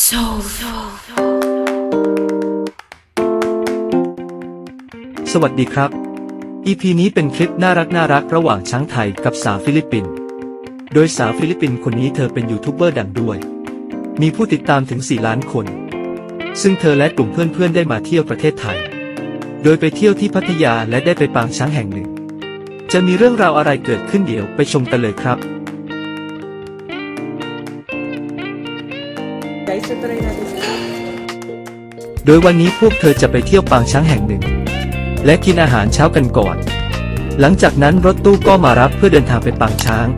สวัสดีครับ EP นี้เป็นคลิปน่ารักระหว่างช้างไทยกับสาวฟิลิปปินส์โดยสาวฟิลิปปินส์คนนี้เธอเป็นยูทูบเบอร์ดังด้วยมีผู้ติดตามถึง 4 ล้านคนซึ่งเธอและกลุ่มเพื่อนๆได้มาเที่ยวประเทศไทยโดยไปเที่ยวที่พัทยาและได้ไปปางช้างแห่งหนึ่งจะมีเรื่องราวอะไรเกิดขึ้นเดี๋ยวไปชมกันเลยครับโดยวันนี้พวกเธอจะไปเที่ยวปางช้างแห่งหนึ่งและกินอาหารเช้ากันก่อนหลังจากนั้นรถตู้ก็มารับเพื่อเดินทางไปปางช้าง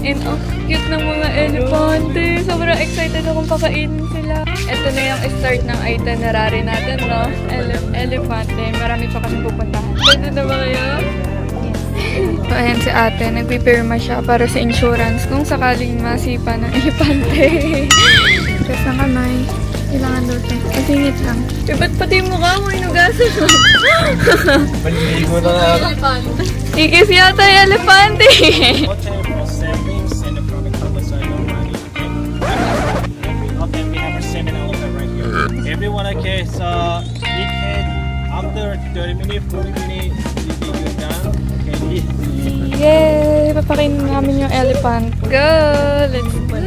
And ang cute ng mga elepante. Sobrang excited akong pakainin sila. Ito na yung start ng itinerary natin, no? Elepante. Marami pa kami pupuntahan. Pwede na ba kayo? Yes. So, ayan si ate. Nagpipirma siya para sa insurance kung sakaling masipa ng elepante. Kasi na kamay. Kailangan daw ito. Masingit lang. Ba't pati yung mukha mo? Inugasan mo. Maligo na lang. Ikis yata yung elepante. Everyone, okay, so each head after 30 minutes, 40 minutes, you be good done. Okay, yay! Papakainin namin yung elephant. Go! Let's go!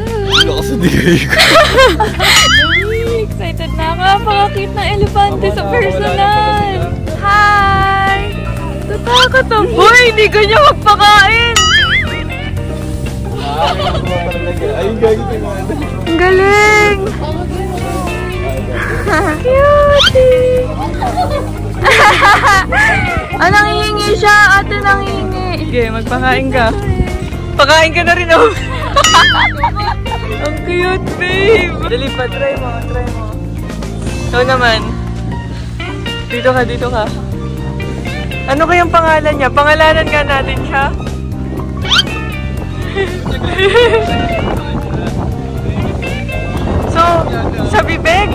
Excited na ako. Pakakit ng elefante sa personal. Hi! Tatakot ang boy! Hindi ko niya magpakain! Ayun, gagawin mo. Ang galing! Cutie! Anong hihingi siya? Ate nang hihingi. Sige, magpakain ka. Pakain ka na rin ako. Ang cute, babe. Dali pa, try mo. Ikaw naman. Dito ka. Ano kayang pangalan niya? Pangalanan nga natin siya. So, sa bibig?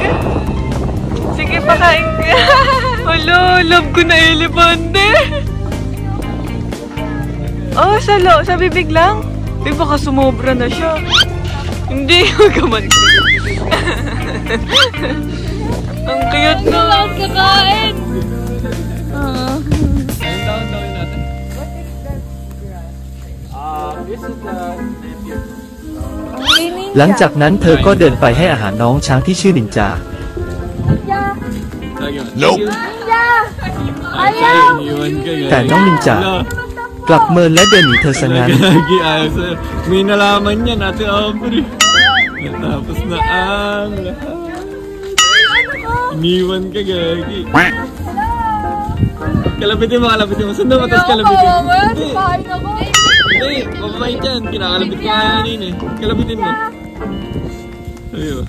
Sige, pakain ka. Hala, love ko na elepante. Oh, sa bibig lang? Di baka sumobra na siya. Hindi, magaman. Ang cute na. Ang kakain. Ayun daw natin. This is the nephew. หลังจากนั้นเธอก็เดินไปให้อาหารน้องช้างที่ชื่อนินจา Nope. แต่น้องนินจากลับเมินและเดินหนีเธอซะงั้น May nalaman yan, Ate Aubrey. Natapos na ang lahat. Iniwan ka, Gagi. Kalabitin mo. Saan mo, tapos kalabitin mo? Hindi, mababait yan. Kinakalabit ko nga kanina eh. Kalabitin mo. Ayun.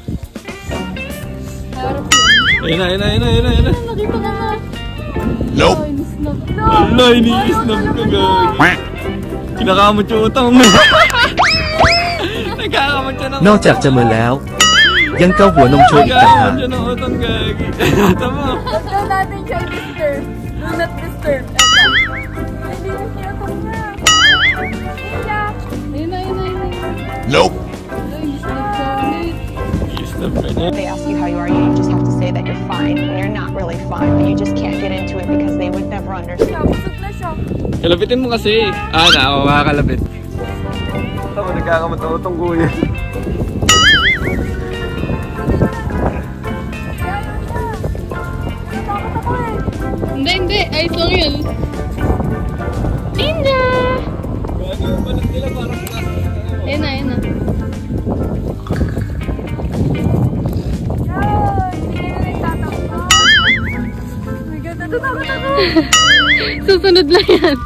Ayun na. Nope. Wala, ini-snap ka, Gagi. Kinakamot yung utang mo. Nagkakamot siya ng utang. นอกจากจะเมินแล้วยังเกาหัวนมโชว์อีกต่างหาก Nagkakamot siya ng utang, Gagi. Tama. Huwag daw natin siya disturb. Do not disturb. Nope. They ask you how you are, you just have to say that you're fine when you're not really fine, but you just can't get into it because they would never understand. Kalabitin mo kasi. Makakalabit. Tama, nagkakamot na utang kuya. Hindi. Ay, ito yun. Linda! Balat nila parang Ayun na. Susunod lang yan.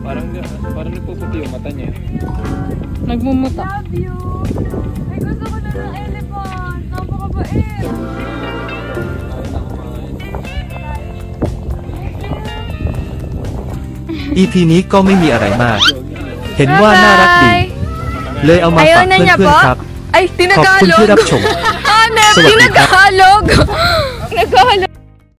Parang nagpuputi yung mata niya. Nagmumuta. Love you! Ay, gusto ko na ng elephant. Napakabait. EP นี้ก็ไม่มีอะไรมาก เห็นว่าน่ารักดี เลยเอามา Ayaw ฝาก na เพื่ niya อน po? ๆครับ Ay, ขอบคุณที่ tinagalog. รับชม Hanep, สวัสดีครับ tinagalog. Naghahalog.